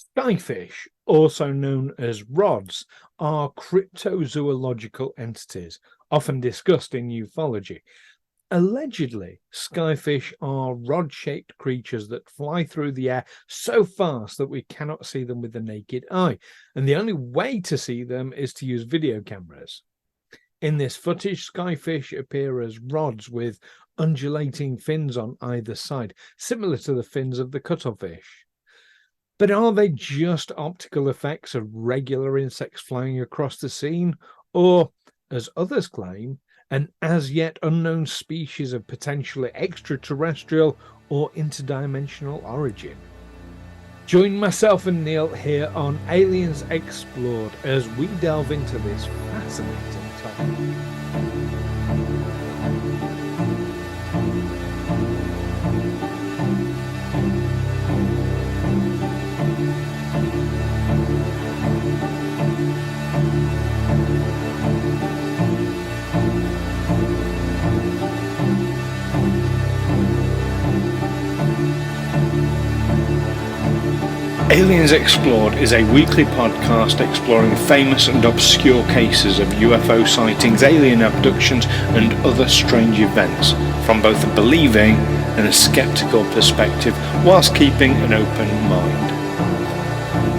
Skyfish, also known as rods, are cryptozoological entities, often discussed in ufology. Allegedly, skyfish are rod-shaped creatures that fly through the air so fast that we cannot see them with the naked eye, and the only way to see them is to use video cameras. In this footage, skyfish appear as rods with undulating fins on either side, similar to the fins of the cuttlefish. But are they just optical effects of regular insects flying across the scene? Or, as others claim, an as yet unknown species of potentially extraterrestrial or interdimensional origin? Join myself and Neil here on Aliens Explored as we delve into this fascinating topic. Aliens Explored is a weekly podcast exploring famous and obscure cases of UFO sightings, alien abductions and other strange events from both a believing and a skeptical perspective whilst keeping an open mind.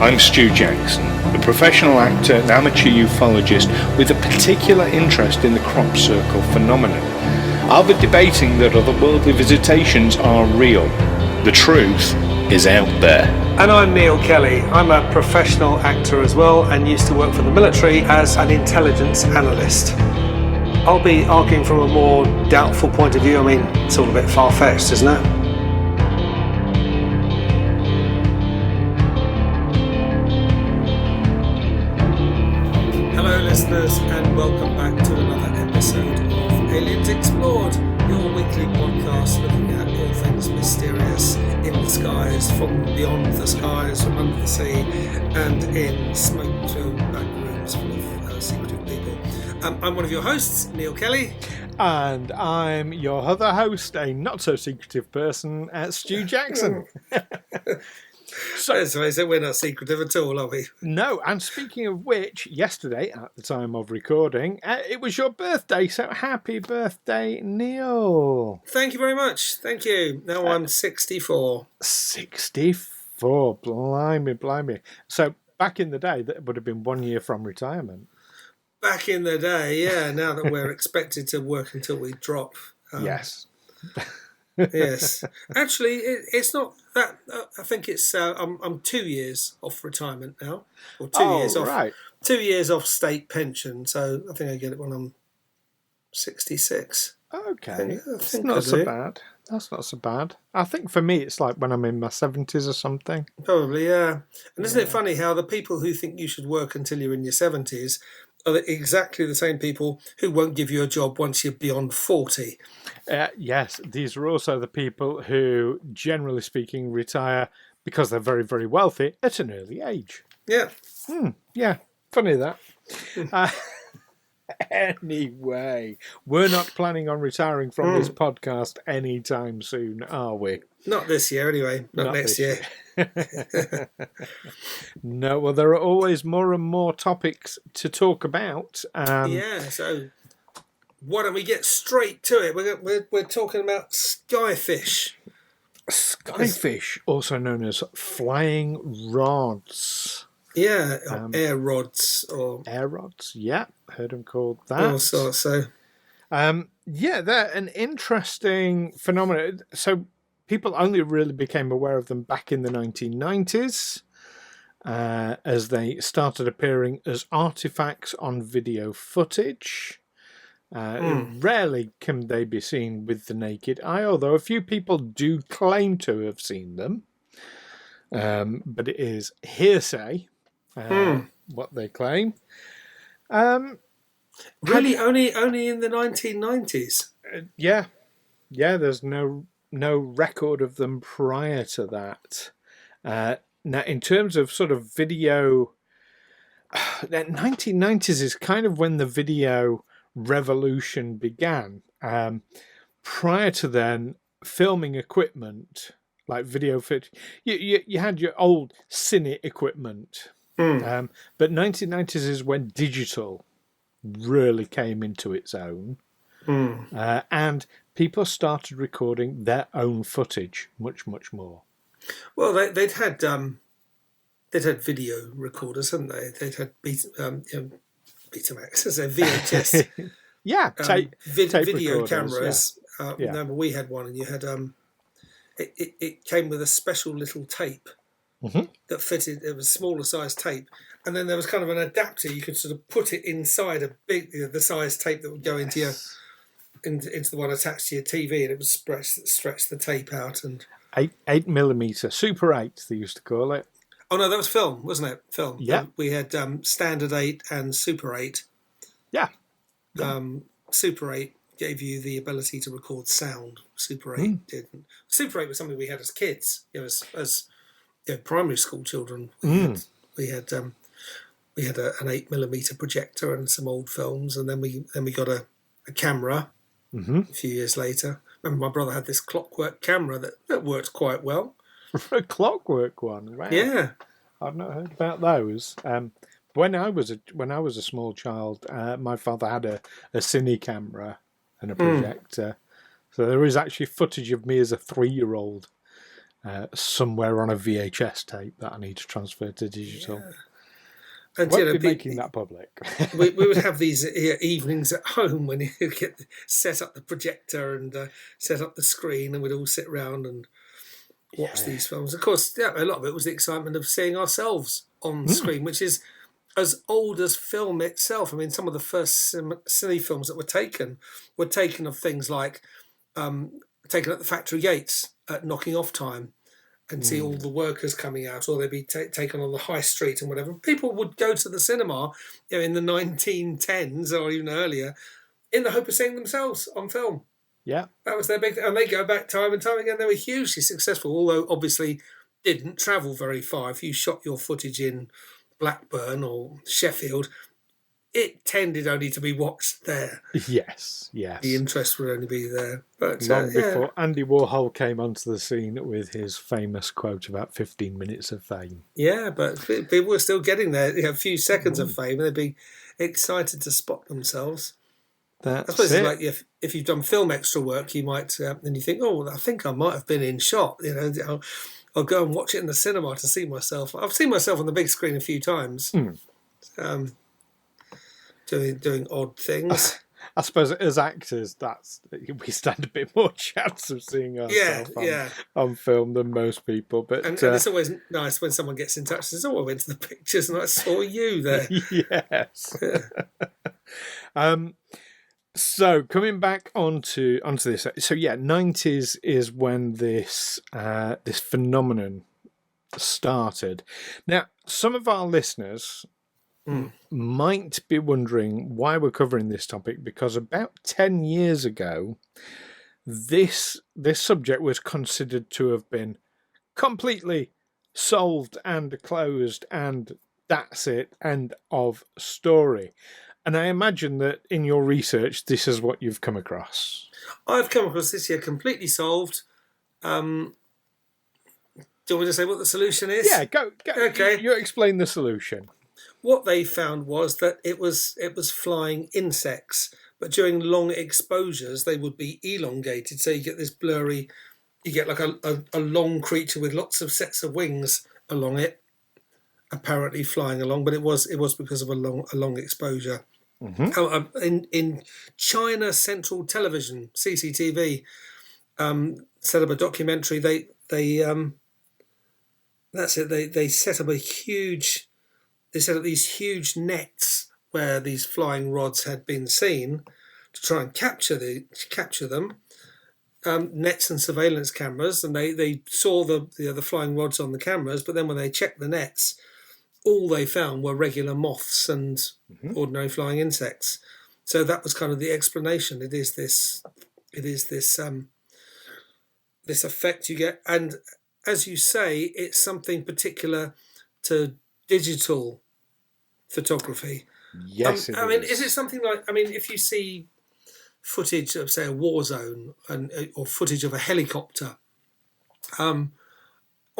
I'm Stu Jackson, a professional actor and amateur ufologist with a particular interest in the crop circle phenomenon. I'll be debating that otherworldly visitations are real. The truth is out there. And I'm Neil Kelly. I'm a professional actor as well and used to work for the military as an intelligence analyst. I'll be arguing from a more doubtful point of view. I mean, it's all a bit far-fetched, isn't it? Hello listeners and welcome back to another episode of Aliens Explored, your weekly podcast looking at all things mysterious in the skies, from beyond the skies, from under the sea, and in smoke-filled back rooms full of secretive people. I'm one of your hosts, Neil Kelly. And I'm your other host, a not-so-secretive person, Stu Jackson. So we're not secretive at all, are we? No, and speaking of which, yesterday, at the time of recording, it was your birthday, so happy birthday, Neil. Thank you very much. Thank you. Now I'm 64. 64, blimey. So back in the day, that would have been 1 year from retirement. Back in the day, yeah, now that we're expected to work until we drop. Yes. Yes. Actually, it's not that. I think it's. I'm 2 years off retirement now, or 2 years off. Right. 2 years off state pension, so I think I get it when I'm 66. Okay, that's not so bad. That's not so bad. I think for me, it's like when I'm in my 70s or something. Probably, yeah. And isn't it funny how the people who think you should work until you're in your 70s are exactly the same people who won't give you a job once you're beyond 40? Yes, these are also the people who, generally speaking, retire because they're very, very wealthy at an early age. Yeah. Yeah, funny that. Anyway, we're not planning on retiring from this podcast anytime soon, are we? Not this year, anyway. Not next year. No, well, there are always more and more topics to talk about. Yeah, so why don't we get straight to it? We're talking about skyfish. Skyfish, also known as flying rods. Yeah, air rods. Air rods, yeah, heard them called that. So. Yeah, they're an interesting phenomenon. So people only really became aware of them back in the 1990s as they started appearing as artifacts on video footage. Rarely can they be seen with the naked eye, although a few people do claim to have seen them. But it is hearsay, what they claim. Really, only in the 1990s? Yeah, there's no record of them prior to that. Now, in terms of sort of video, the 1990s is kind of when the video revolution began. Prior to then, filming equipment like video footage. You had your old cine equipment, Mm. but 1990s is when digital really came into its own, and people started recording their own footage much more. Well, they'd had video recorders, hadn't they? They'd had Betamax, as a VHS Yeah, tape video recorders, cameras. Yeah. Remember, we had one, and you had it came with a special little tape that fitted. It was smaller size tape, and then there was kind of an adapter. You could sort of put it inside a big, the size tape that would go into your into the one attached to your TV, and it would stretch the tape out. And 8mm, Super 8, they used to call it. oh no, that was film, wasn't it? Film. Yeah. We had Standard 8 and Super 8. Yeah. Super 8 gave you the ability to record sound. Super 8 didn't. Super 8 was something we had as kids, as primary school children. We had an 8mm projector and some old films, and then we got a camera a few years later. Remember, my brother had this clockwork camera that worked quite well. A clockwork one, wow. Yeah. I've not heard about those. When I was a small child, my father had a cine camera and a projector, so there is actually footage of me as a 3-year-old somewhere on a VHS tape that I need to transfer to digital. Yeah. And Won't be making that public. we would have these evenings at home when you get set up the projector and set up the screen, and we'd all sit around and watch these films. Of course, a lot of it was the excitement of seeing ourselves on screen, which is as old as film itself. I mean, some of the first cine films that were taken of things like taken at the factory gates at knocking off time, and see all the workers coming out, or they'd be taken on the high street and whatever. People would go to the cinema, in the 1910s or even earlier, in the hope of seeing themselves on film. Yeah, that was their big thing. And they go back time and time again. They were hugely successful, although obviously didn't travel very far. If you shot your footage in Blackburn or Sheffield, it tended only to be watched there. Yes. The interest would only be there. But long before Andy Warhol came onto the scene with his famous quote about 15 minutes of fame. Yeah, but people were still getting there. A few seconds of fame, and they'd be excited to spot themselves. That's I suppose it. It's like if you've done film extra work, you might then you think, oh, I think I might have been in shot. I'll go and watch it in the cinema to see myself. I've seen myself on the big screen a few times. Doing odd things. I suppose as actors, we stand a bit more chance of seeing ourselves on film than most people. But and it's always nice when someone gets in touch and says, "Oh, I went to the pictures and I saw you there." Yes. So coming back onto this, so 90s is when this phenomenon started. Now, some of our listeners might be wondering why we're covering this topic, because about 10 years ago, this subject was considered to have been completely solved and closed, and that's it, end of story. And I imagine that in your research, this is what you've come across. I've come across this here completely solved. Do you want me to say what the solution is? Yeah, go. Okay. You explain the solution. What they found was that it was flying insects, but during long exposures, they would be elongated. So you get this blurry, you get like a long creature with lots of sets of wings along it, apparently flying along, but it was because of a long exposure. In China Central Television, CCTV, set up a documentary. They set up these huge nets where these flying rods had been seen to try and capture them. Nets and surveillance cameras, and they saw the flying rods on the cameras, but then when they checked the nets, all they found were regular moths and ordinary flying insects. So that was kind of the explanation. It is this effect you get, and as you say, it's something particular to digital photography. Yes, I mean, is it something like? I mean, if you see footage of, say, a war zone or footage of a helicopter,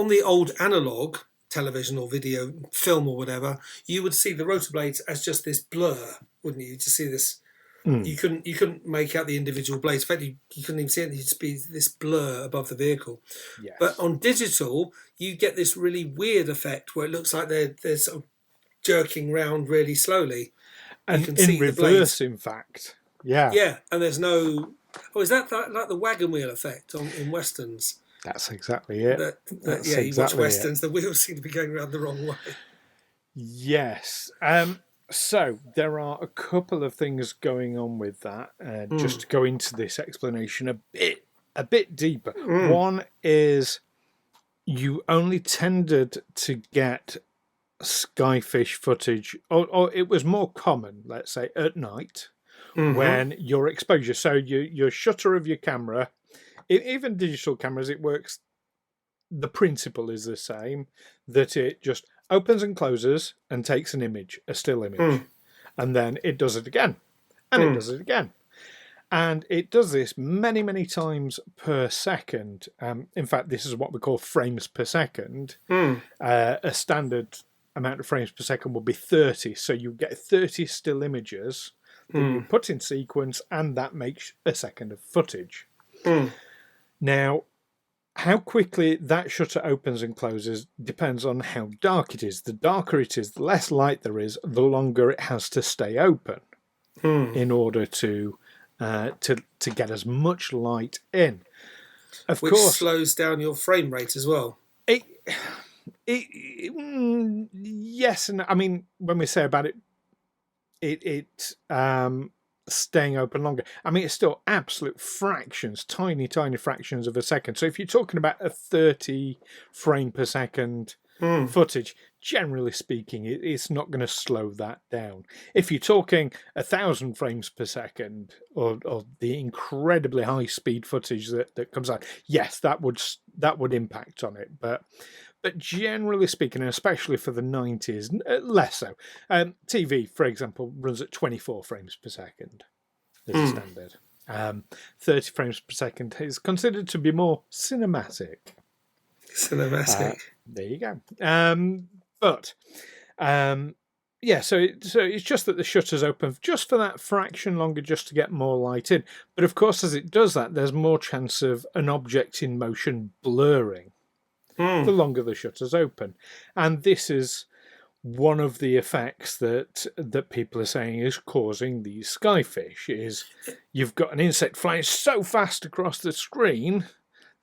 on the old analog television or video film or whatever, you would see the rotor blades as just this blur, wouldn't you? To see this, you couldn't make out the individual blades. In fact, you couldn't even see it. You'd just be this blur above the vehicle. Yes. But on digital, you get this really weird effect where it looks like they're sort of jerking round really slowly. And in see reverse, in fact. Yeah. Yeah, and there's no... Oh, is that like the wagon wheel effect in Westerns? That's exactly it. Yeah, you watch Westerns, the wheels seem to be going around the wrong way. Yes. So there are a couple of things going on with that. Just to go into this explanation a bit deeper. One is you only tended to get skyfish footage, or it was more common, let's say, at night when your exposure. So your shutter of your camera, even digital cameras, it works. The principle is the same, that it just opens and closes and takes an image, a still image, and then it does it again, and it does it again. And it does this many, many times per second. In fact, this is what we call frames per second. A standard amount of frames per second will be 30. So you get 30 still images that you put in sequence, and that makes a second of footage. Now, how quickly that shutter opens and closes depends on how dark it is. The darker it is, the less light there is, the longer it has to stay open in order to get as much light in. Of Which course, slows down your frame rate as well. Yes, and I mean, when we say about it staying open longer, I mean, it's still absolute fractions, tiny fractions of a second. So if you're talking about a 30 frame per second footage, generally speaking, it's not going to slow that down. If you're talking 1,000 frames per second, or the incredibly high speed footage that comes out, yes, that would impact on it. But generally speaking, and especially for the 90s, less so. TV, for example, runs at 24 frames per second as a standard. 30 frames per second is considered to be more cinematic. There you go. So it's just that the shutter's open just for that fraction longer, just to get more light in. But of course, as it does that, there's more chance of an object in motion blurring the longer the shutter's open. And this is one of the effects that people are saying is causing these skyfish, is you've got an insect flying so fast across the screen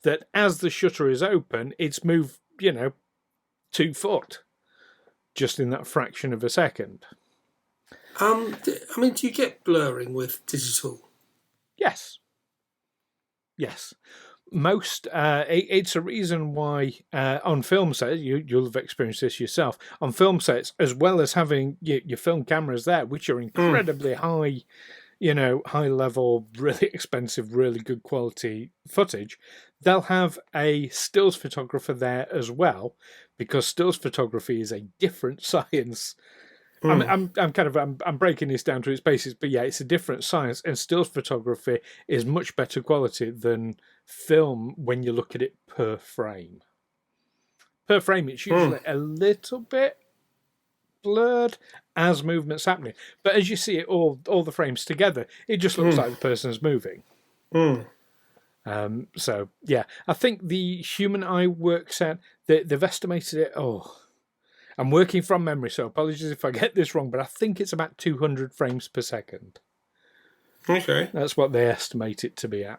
that as the shutter is open, it's moved, 2 foot just in that fraction of a second. I mean, do you get blurring with digital? Yes. Most it's a reason why on film sets, you'll have experienced this yourself, on film sets, as well as having your film cameras there, which are incredibly high, high level, really expensive, really good quality footage, they'll have a stills photographer there as well, because stills photography is a different science. I'm breaking this down to its basics, but yeah, it's a different science, and stills photography is much better quality than film when you look at it per frame. Per frame, it's usually a little bit blurred as movement's happening, but as you see it all the frames together, it just looks like the person's moving. So yeah, I think the human eye works out. They've estimated it. I'm working from memory, so apologies if I get this wrong, but I think it's about 200 frames per second. Okay. That's what they estimate it to be at.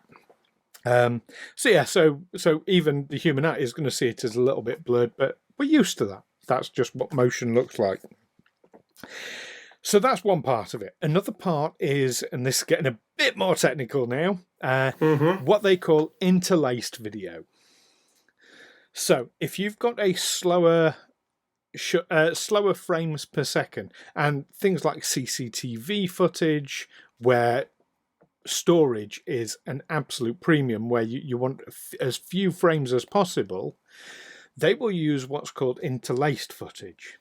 So even the human eye is going to see it as a little bit blurred, but we're used to that. That's just what motion looks like. So that's one part of it. Another part is, and this is getting a bit more technical now, what they call interlaced video. So if you've got a slower frames per second, and things like CCTV footage where storage is an absolute premium, where you want as few frames as possible, they will use what's called interlaced footage.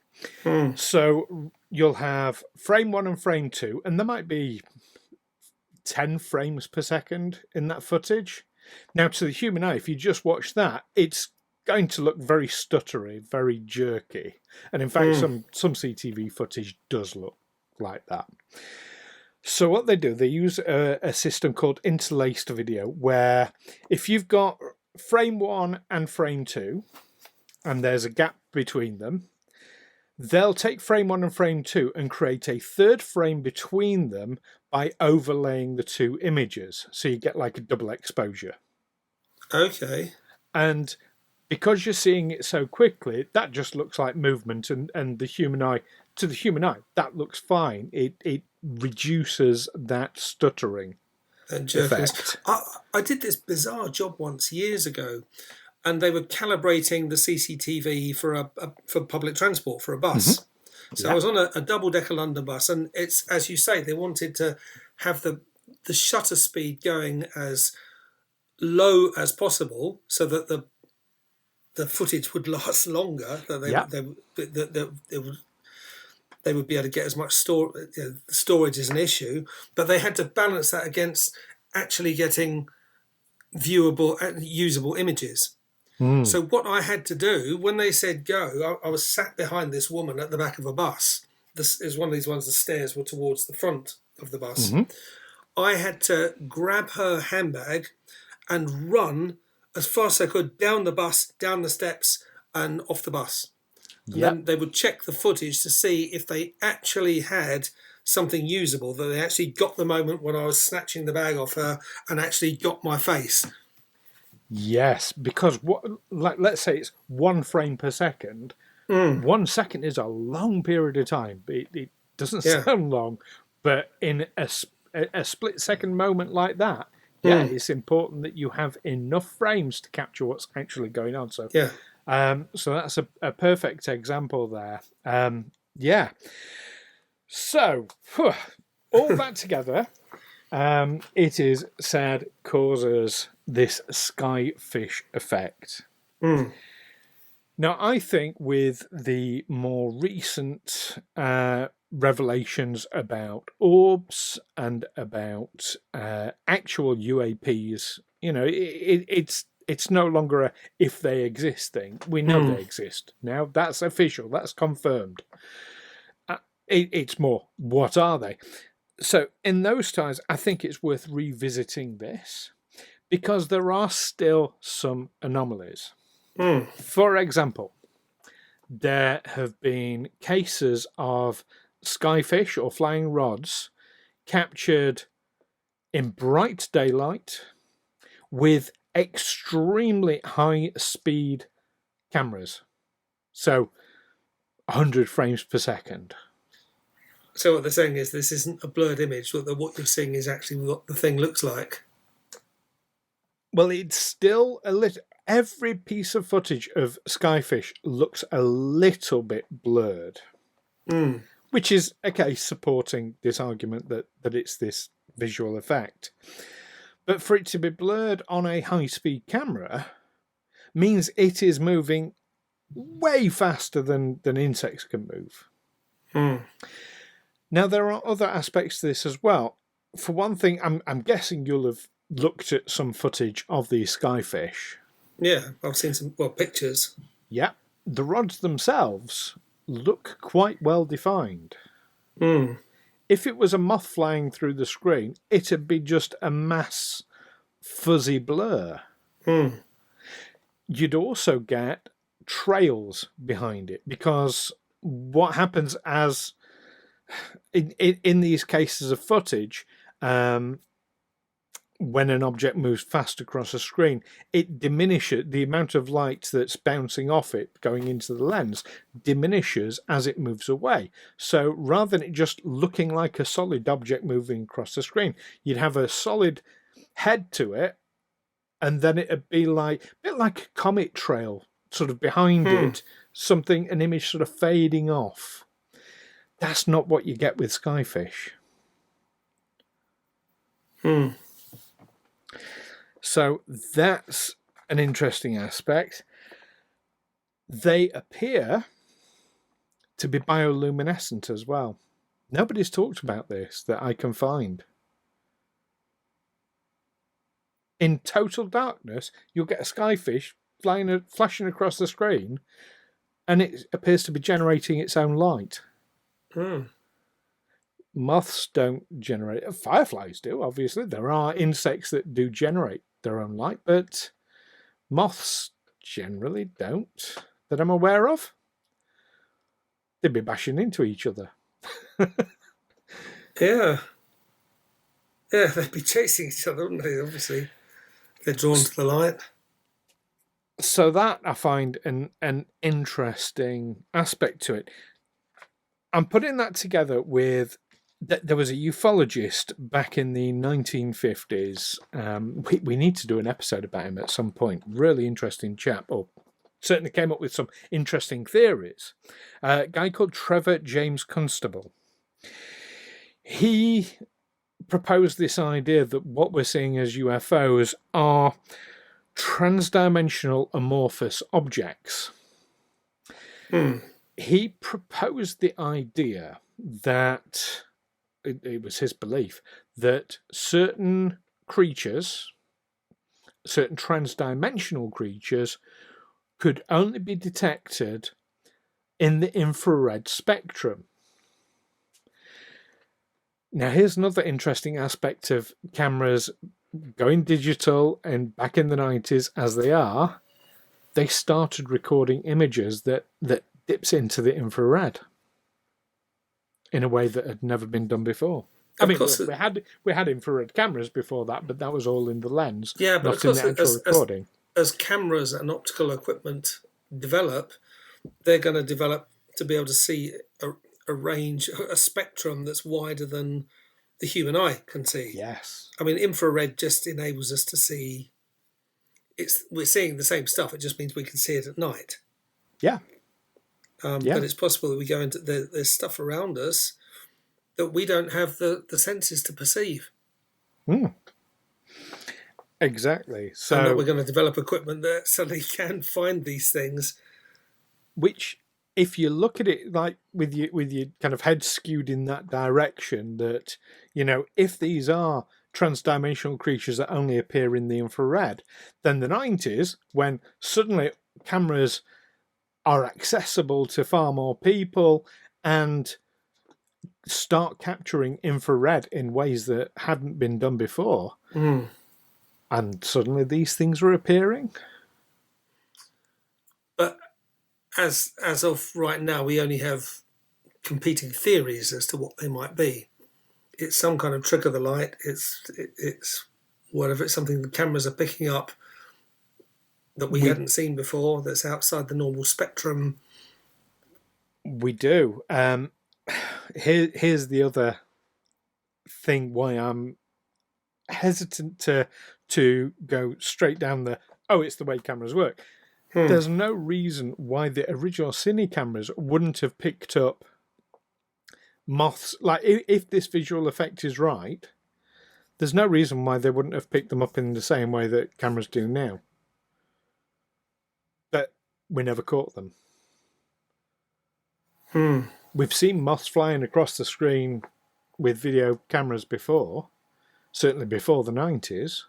So you'll have frame 1 and frame 2, and there might be 10 frames per second in that footage. Now, to the human eye, if you just watch that, it's going to look very stuttery, very jerky. And in fact, some CTV footage does look like that. So what they do, they use a system called interlaced video, where if you've got frame 1 and frame 2, and there's a gap between them, they'll take frame 1 and frame 2 and create a third frame between them by overlaying the two images. So you get like a double exposure. Okay. And because you're seeing it so quickly, that just looks like movement, and the human eye, to the human eye, that looks fine. It reduces that stuttering And effect. I did this bizarre job once years ago, and they were calibrating the CCTV for for public transport for a bus. So I was on a double-decker London bus, and it's, as you say, they wanted to have the shutter speed going as low as possible so that the footage would last longer. That they would be able to get as much storage is an issue, but they had to balance that against actually getting viewable and usable images. So what I had to do when they said go, I was sat behind this woman at the back of a bus. This is one of these ones, the stairs were towards the front of the bus. I had to grab her handbag and run as fast as I could down the bus, down the steps, and off the bus. And then they would check the footage to see if they actually had something usable, that they actually got the moment when I was snatching the bag off her and actually got my face. Yes, because let's say it's 1 frame per second. 1 second is a long period of time. It doesn't sound long, but in a split-second moment like that, it's important that you have enough frames to capture what's actually going on. So, so that's a perfect example there. So, all that together, it is said causes this Skyfish effect. Now, I think with the more recent revelations about orbs and about actual UAPs, it's no longer a if they exist thing. We know they exist now. That's official. That's confirmed. It's more, what are they? So in those times, I think it's worth revisiting this because there are still some anomalies. For example, there have been cases of skyfish or flying rods captured in bright daylight with extremely high speed cameras. So 100 frames per second. So what they're saying is this isn't a blurred image, what you're seeing is actually what the thing looks like. Well, it's still a little... Every piece of footage of skyfish looks a little bit blurred, which is, okay, supporting this argument that it's this visual effect. But for it to be blurred on a high-speed camera means it is moving way faster than insects can move. Now, there are other aspects to this as well. For one thing, I'm guessing you'll have looked at some footage of these skyfish. Yeah, I've seen some pictures. Yeah, the rods themselves look quite well defined. If it was a moth flying through the screen, it'd be just a mass fuzzy blur. You'd also get trails behind it, because what happens as in these cases of footage, when an object moves fast across a screen, it diminishes the amount of light that's bouncing off it going into the lens, diminishes as it moves away. So rather than it just looking like a solid object moving across the screen, you'd have a solid head to it, and then it'd be like a bit like a comet trail sort of behind it, an image sort of fading off. That's not what you get with skyfish. So that's an interesting aspect. They appear to be bioluminescent as well. Nobody's talked about this that I can find. In total darkness, you'll get a skyfish flashing across the screen, and it appears to be generating its own light. Moths don't generate. Fireflies do, obviously. There are insects that do generate their own light, but moths generally don't, that I'm aware of. They'd be bashing into each other. Yeah, they'd be chasing each other, wouldn't they? Obviously, they're drawn to the light. So that I find an interesting aspect to it. I'm putting that together with there was a ufologist back in the 1950s. We need to do an episode about him at some point. Really interesting chap, or certainly came up with some interesting theories. A guy called Trevor James Constable. He proposed this idea that what we're seeing as UFOs are transdimensional amorphous objects. He proposed the idea that it was his belief that certain creatures, certain transdimensional creatures, could only be detected in the infrared spectrum. Now, here's another interesting aspect of cameras going digital, and back in the 90s, as they are, they started recording images that dips into the infrared in a way that had never been done before. I mean, we had infrared cameras before that, but that was all in the lens, but not in the actual recording. As cameras and optical equipment develop, they're going to develop to be able to see a range, a spectrum that's wider than the human eye can see. Yes. I mean, infrared just enables us to see. We're seeing the same stuff. It just means we can see it at night. Yeah. But it's possible that we go into there's stuff around us that we don't have the senses to perceive. Exactly. So and that we're going to develop equipment that suddenly can find these things. Which, if you look at it like with your kind of head skewed in that direction, that, you know, if these are transdimensional creatures that only appear in the infrared, then the 90s, when suddenly cameras are accessible to far more people and start capturing infrared in ways that hadn't been done before, and suddenly these things are appearing. But as of right now, we only have competing theories as to what they might be. It's some kind of trick of the light. It's whatever. It's something the cameras are picking up that we hadn't seen before. That's outside the normal spectrum. We do. Here's the other thing why I'm hesitant to go straight down it's the way cameras work. There's no reason why the original cine cameras wouldn't have picked up moths. Like, if this visual effect is right, there's no reason why they wouldn't have picked them up in the same way that cameras do now. But we never caught them. We've seen moths flying across the screen with video cameras before, certainly before the 90s.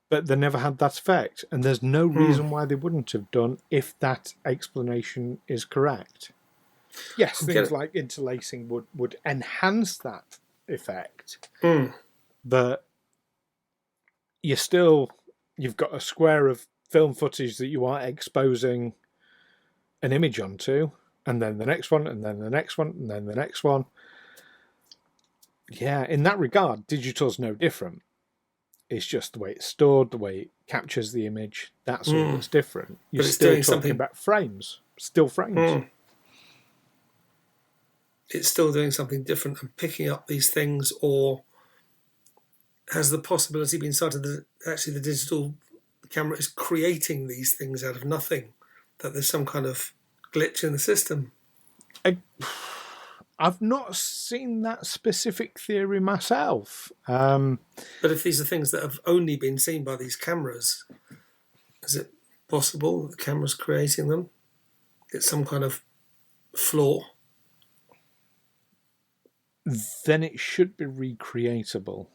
But they never had that effect, and there's no reason why they wouldn't have done if that explanation is correct. Yes, things like interlacing would enhance that effect, but you've got a square of film footage that you are exposing an image onto, and then the next one, and then the next one, and then the next one. Yeah, in that regard, digital's no different. It's just the way it's stored, the way it captures the image. That's all that's different. You're still talking about frames. Still frames. It's still doing something different and picking up these things, or has the possibility been started that actually the digital camera is creating these things out of nothing, that there's some kind of glitch in the system? I've not seen that specific theory myself. But if these are things that have only been seen by these cameras, is it possible that the camera's creating them? It's some kind of flaw? Then it should be recreatable.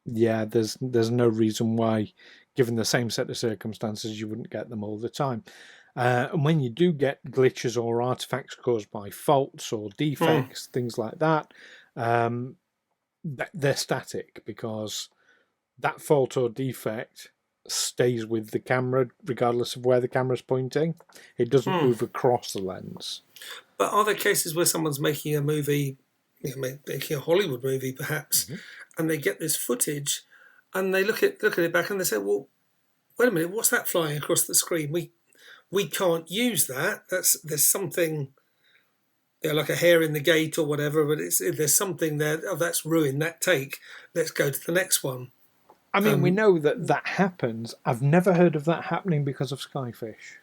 Yeah, there's no reason why, given the same set of circumstances, you wouldn't get them all the time. And when you do get glitches or artifacts caused by faults or Hmm. defects, things like that, um, they're static because that fault or defect stays with the camera regardless of where the camera's pointing. It doesn't Hmm. move across the lens. But are there cases where someone's making a movie, making a Hollywood movie perhaps, Mhm. and they get this footage, and they look at it back and they say, "Well, wait a minute, what's that flying across the screen? We can't use that. There's something, like a hair in the gate or whatever, but there's something there. Oh, that's ruined that take. Let's go to the next one." I mean, we Um, know that that happens. I've never heard of that happening because of Skyfish.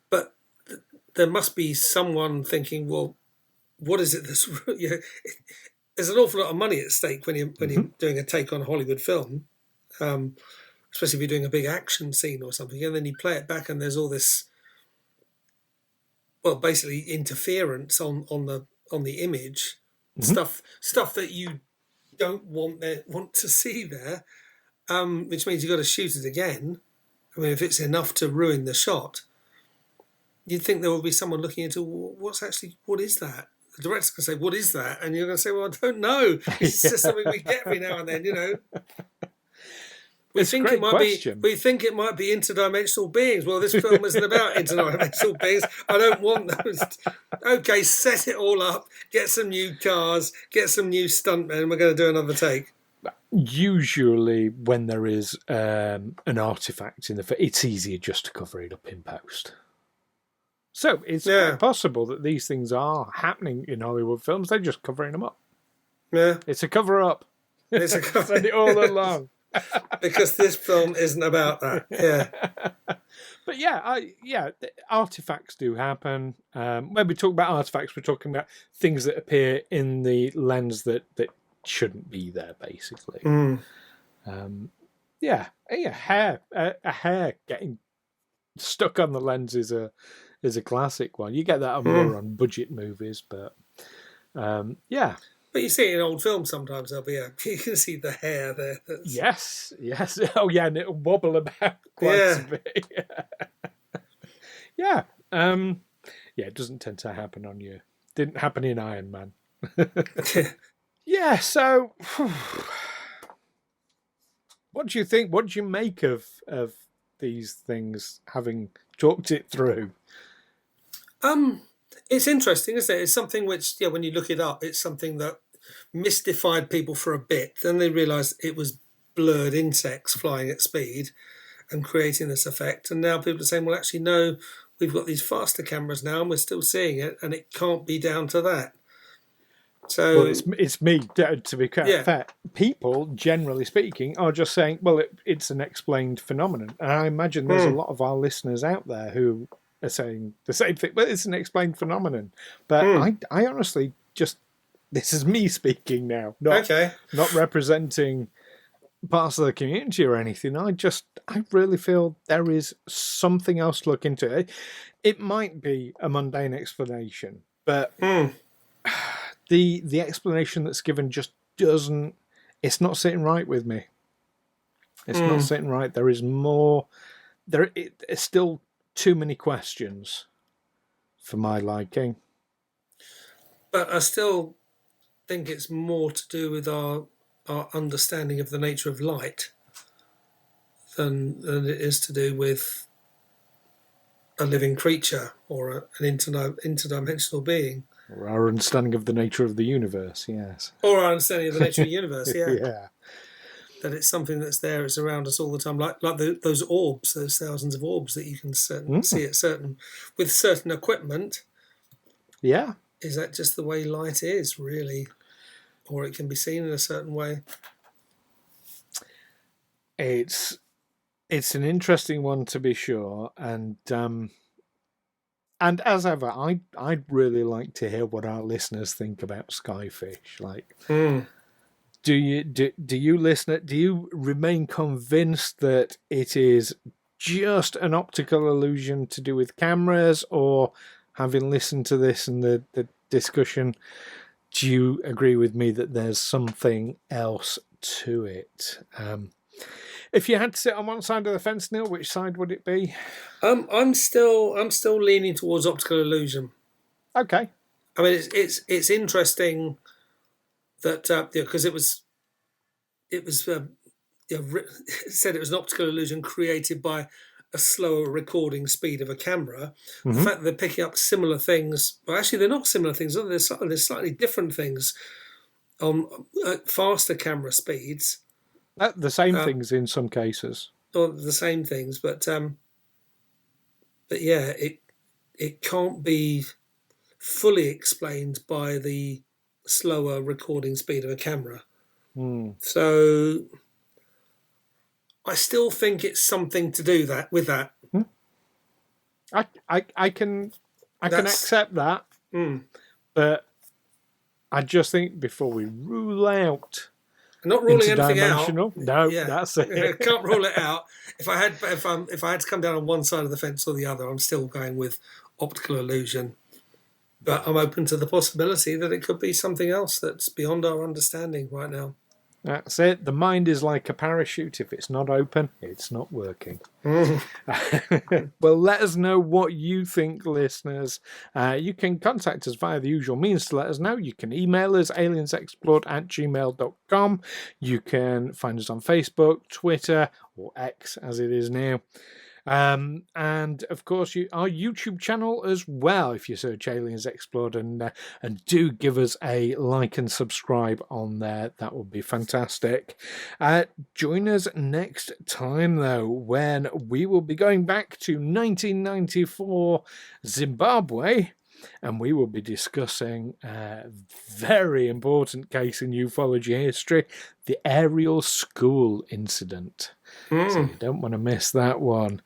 but there must be someone thinking, "Well, what is it that's there's an awful lot of money at stake when you're Mhm. doing a take on a Hollywood film, um, especially if you're doing a big action scene or something, and then you play it back and there's all this, well, basically interference on the image, Mhm. stuff that you don't want to see there, which means you've got to shoot it again. I mean, if it's enough to ruin the shot, you'd think there will be someone looking into what is that? The director's going to say, "What is that?" And you're going to say, "Well, I don't know. It's just something we get every now and then, you know." We It's a think it great might be question. we think it might be interdimensional beings. Well, this film isn't about interdimensional beings. I don't want those. Okay, set it all up. Get some new cars. Get some new stuntmen. We're going to do another take. Usually, when there is an artifact in it's easier just to cover it up in post. So it's quite Yeah, possible that these things are happening in Hollywood films. They're just covering them up. yeah. It's a cover up. It's I've said it all a along. because this film isn't about that. Yeah. But yeah, artifacts do happen. When we talk about artifacts, we're talking about things that appear in the lens that shouldn't be there, basically. Mm. Yeah, a hair getting stuck on the lens is a classic one. You get that more Mm. on budget movies, but yeah, But you see it in old films sometimes. There'll be you can see the hair there. yes. Oh yeah, and it'll wobble about quite a Yeah. bit. Yeah, yeah. It doesn't tend to happen on you. Didn't happen in Iron Man. Yeah. So, what do you think? What do you make of these things? Having talked it through. Um, it's interesting, isn't it? It's something which, yeah, when you look it up, it's something that mystified people for a bit. Then they realised it was blurred insects flying at speed and creating this effect. And now people are saying, well, actually, no, we've got these faster cameras now and we're still seeing it, and it can't be down to that. Well, So, it's me, to be yeah. fair. People, generally speaking, are just saying, well, it's an explained phenomenon. And I imagine there's a Hmm. lot of our listeners out there who are saying the same thing. Well, it's an explained phenomenon. But Hmm. I honestly just, this is me speaking now, Okay. not representing parts of the community or anything. I really feel there is something else to look into. It might be a mundane explanation, but Hmm. the explanation that's given just doesn't. It's not sitting right with me. It's not Hmm. sitting right. There is more. It's still too many questions for my liking. But I still think it's more to do with our understanding of the nature of light than it is to do with a living creature or an interdimensional being, Or our understanding of the nature of the universe. Yes. or our understanding of the nature of the universe. Yeah, Yeah. that it's something that's there, it's around us all the time, like those orbs, those thousands of orbs that you can Mm. see at certain equipment. Yeah. Is that just the way light is, really, or it can be seen in a certain way? It's an interesting one to be sure, and as ever, I'd really like to hear what our listeners think about Skyfish. Like, Mm. do you listen? Do you remain convinced that it is just an optical illusion to do with cameras, or having listened to this and the discussion, do you agree with me that there's something else to it. If you had to sit on one side of the fence, Neil, which side would it be? I'm still leaning towards optical illusion. Okay. I mean, it's interesting that because it said it was an optical illusion created by a slower recording speed of a camera. The fact that they're picking up similar things, well, actually they're not similar things. There's slightly different things on faster camera speeds. The same things in some cases. Or the same things, but yeah, it can't be fully explained by the slower recording speed of a camera. So I still think it's something to do with that. I can accept that, but I just think before we rule out, not ruling anything out. No, that's it. I can't rule it out. If I had to come down on one side of the fence or the other, I'm still going with optical illusion. But I'm open to the possibility that it could be something else that's beyond our understanding right now. That's it. The mind is like a parachute. If it's not open, it's not working. Well, let us know what you think, listeners. You can contact us via the usual means to let us know. You can email us, aliensexplored@gmail.com. You can find us on Facebook, Twitter, or X as it is now. And of course our YouTube channel as well. If you search Aliens Explored and do give us a like and subscribe on there, that would be fantastic. Join us next time though, when we will be going back to 1994 Zimbabwe, and we will be discussing a very important case in ufology history, the Ariel School incident. So you don't want to miss that one.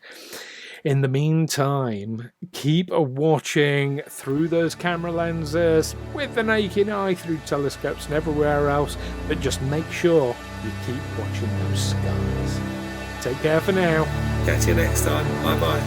In the meantime, keep watching through those camera lenses, with the naked eye, through telescopes and everywhere else, but just make sure you keep watching those skies. Take care for now. Catch you next time. Bye-bye.